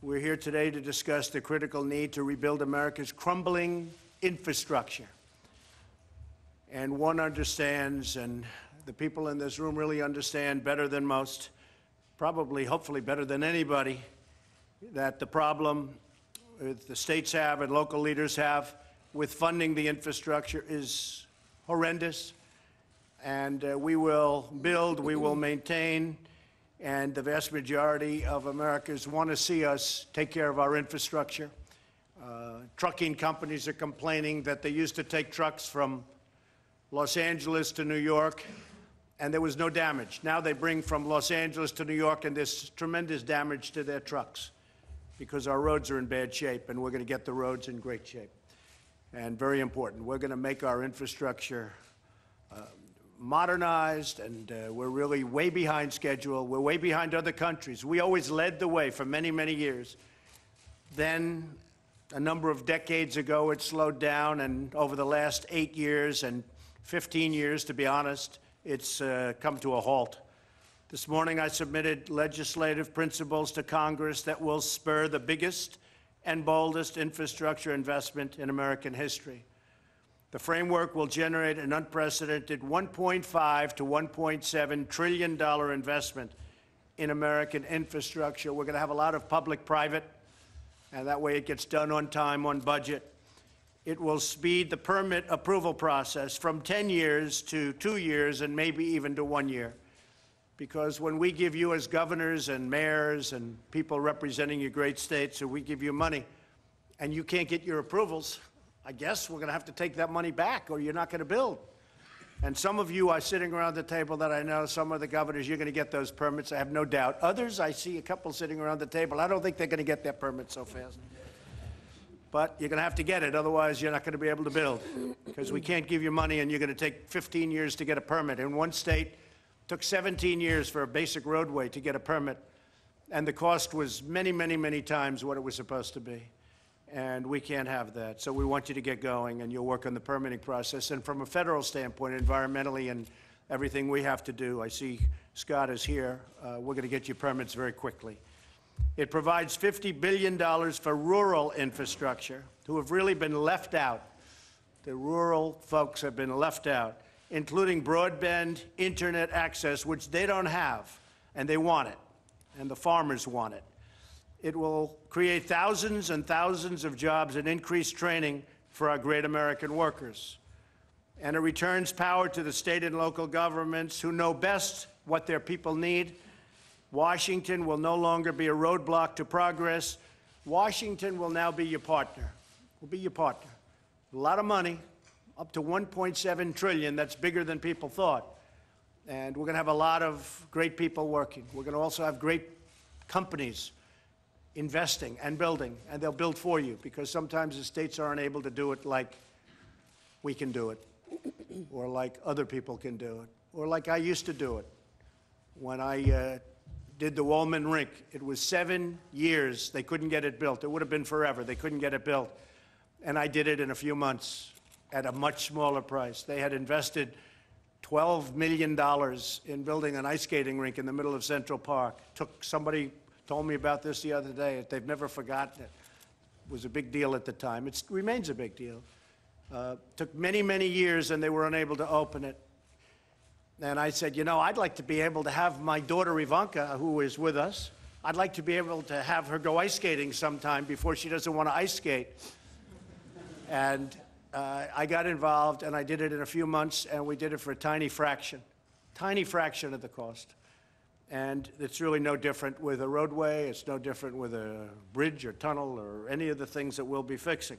We're here today to discuss the critical need to rebuild America's crumbling infrastructure. And one understands, and the people in this room really understand better than most, probably, hopefully better than anybody, that the problem the states have and local leaders have with funding the infrastructure is horrendous. And we will build, we will maintain, and the vast majority of Americans want to see us take care of our infrastructure. Trucking companies are complaining that they used to take trucks from Los Angeles to New York, and there was no damage. Now they bring from Los Angeles to New York, and there's tremendous damage to their trucks because our roads are in bad shape, and we're going to get the roads in great shape. And very important, we're going to make our infrastructure modernized, and we're really way behind schedule. We're way behind other countries. We always led the way for many, many years. Then, a number of decades ago, it slowed down, and over the last 8 years and 15 years, to be honest, it's come to a halt. This morning, I submitted legislative principles to Congress that will spur the biggest and boldest infrastructure investment in American history. The framework will generate an unprecedented $1.5 to $1.7 trillion investment in American infrastructure. We're going to have a lot of public-private, and that way it gets done on time, on budget. It will speed the permit approval process from 10 years to 2 years and maybe even to 1 year. Because when we give you as governors and mayors and people representing your great states, or we give you money and you can't get your approvals, I guess we're going to have to take that money back, or you're not going to build. And some of you are sitting around the table that I know, some of the governors, you're going to get those permits, I have no doubt. Others, I see a couple sitting around the table, I don't think they're going to get their permits so fast. But you're going to have to get it, otherwise you're not going to be able to build. Because we can't give you money and you're going to take 15 years to get a permit. In one state, it took 17 years for a basic roadway to get a permit. And the cost was many, many, many times what it was supposed to be. And we can't have that. So we want you to get going, and you'll work on the permitting process. And from a federal standpoint, environmentally and everything we have to do, I see Scott is here, we're going to get you permits very quickly. It provides $50 billion for rural infrastructure, who have really been left out. The rural folks have been left out, including broadband internet access, which they don't have, and they want it, and the farmers want it. It will create thousands and thousands of jobs and increase training for our great American workers. And it returns power to the state and local governments who know best what their people need. Washington will no longer be a roadblock to progress. Washington will now be your partner. Will be your partner. A lot of money, up to $1.7 trillion. That's bigger than people thought. And we're going to have a lot of great people working. We're going to also have great companies investing and building, and they'll build for you, because sometimes the states aren't able to do it like we can do it, or like other people can do it, or like I used to do it. When I did the Woolman Rink, it was 7 years. They couldn't get it built. It would have been forever. They couldn't get it built. And I did it in a few months at a much smaller price. They had invested $12 million in building an ice skating rink in the middle of Central Park. Somebody told me about this the other day. They've never forgotten it. It was a big deal at the time. It remains a big deal. Took many, many years, and they were unable to open it. And I said, you know, I'd like to be able to have my daughter Ivanka, who is with us, I'd like to be able to have her go ice skating sometime before she doesn't want to ice skate. And I got involved, and I did it in a few months, and we did it for a tiny fraction of the cost. And it's really no different with a roadway. It's no different with a bridge or tunnel or any of the things that we'll be fixing.